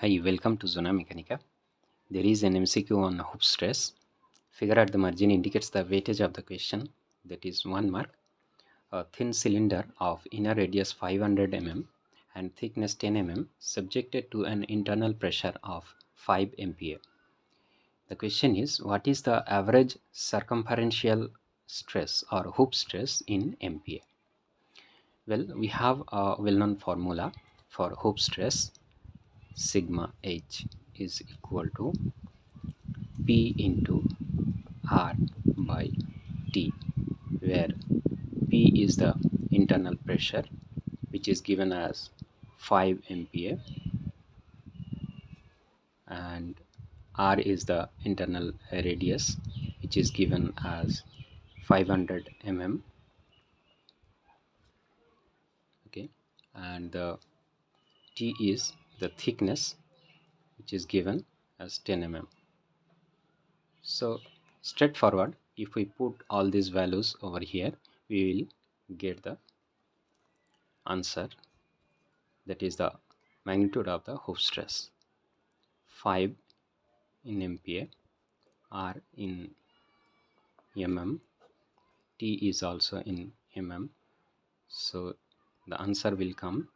Hi, welcome to Zona Mechanica. There is an MCQ on hoop stress. Figure at the margin indicates the weightage of the question, that is 1 mark. A thin cylinder of inner radius 500 mm and thickness 10 mm subjected to an internal pressure of 5 MPa. The question is, what is the average circumferential stress or hoop stress in MPa? Well, we have a well-known formula for hoop stress. Sigma H is equal to P into R by T, where P is the internal pressure, which is given as 5 MPa, and R is the internal radius, which is given as 500 mm. Okay, and the T is the thickness, which is given as 10 mm. So straightforward, if we put all these values over here, we will get the answer, that is the magnitude of the hoop stress. 5 in MPa, R in mm, T is also in mm, so the answer will come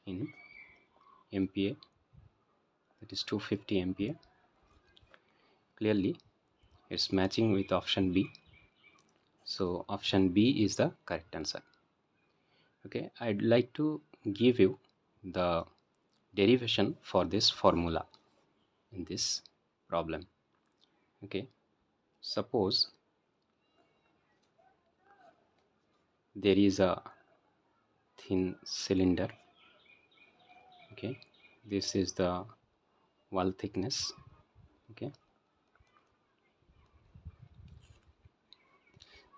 in MPa, that is 250 MPa. Clearly it's matching with option B, so option B is the correct answer. Okay, I'd like to give you the derivation for this formula in this problem. Okay, suppose there is a thin cylinder. Okay, this is the wall thickness. Okay,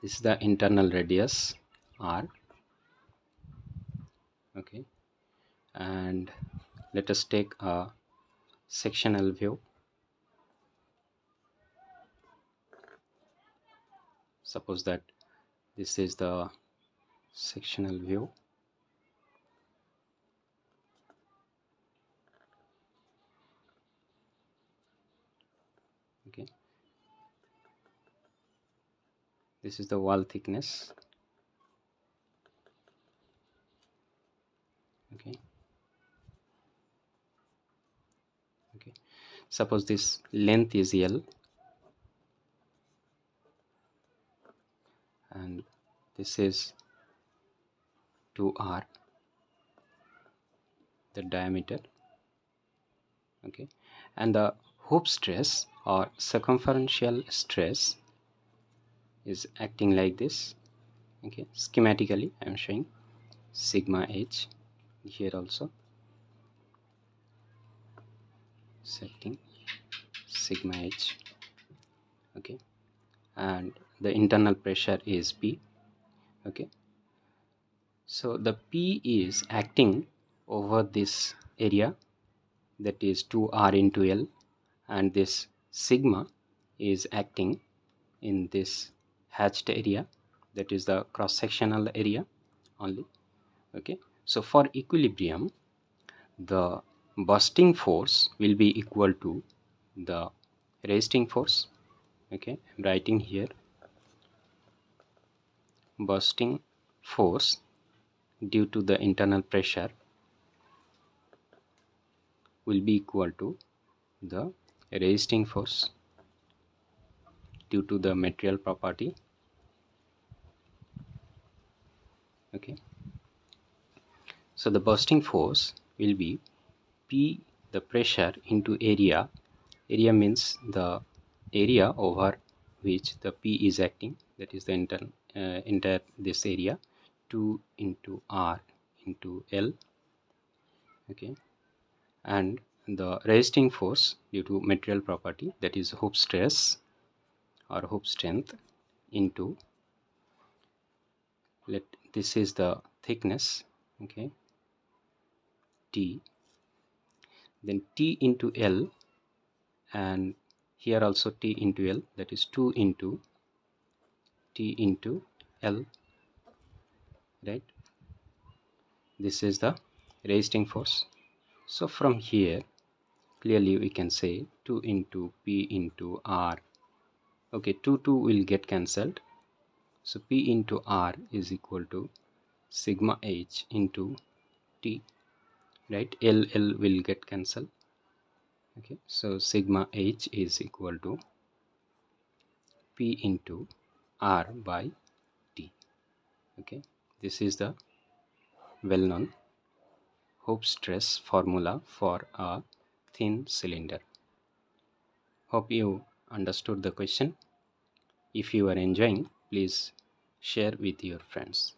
this is the internal radius R. Okay, and let us take a sectional view. Suppose that this is the sectional view. Okay, this is the wall thickness. Okay, okay, suppose this length is L and this is 2R, the diameter. Okay, and the hoop stress or circumferential stress is acting like this. Okay, schematically I am showing sigma H here also, setting sigma H. Okay, and the internal pressure is P. Okay, so the P is acting over this area, that is 2R into L, and this sigma is acting in this hatched area, that is the cross-sectional area only. Okay, so for equilibrium, the bursting force will be equal to the resisting force. Okay, I'm writing here bursting force due to the internal pressure will be equal to the resisting force due to the material property. Okay, so the bursting force will be P, the pressure, into area. Area means the area over which the P is acting, that is the entire this area, 2 into R into L. Okay, and the resisting force due to material property, that is hoop stress or hoop strength, into, this is the thickness. Okay, T, then T into L, and here also T into L, that is 2 into T into L, right? This is the resisting force. So from here clearly we can say 2 into P into R. Okay, 2 will get cancelled. So P into R is equal to sigma H into T, right? L will get cancelled. Okay, so sigma H is equal to P into R by T. Okay, this is the well-known Hope stress formula for a thin cylinder. Hope you understood the question. If you are enjoying, please share with your friends.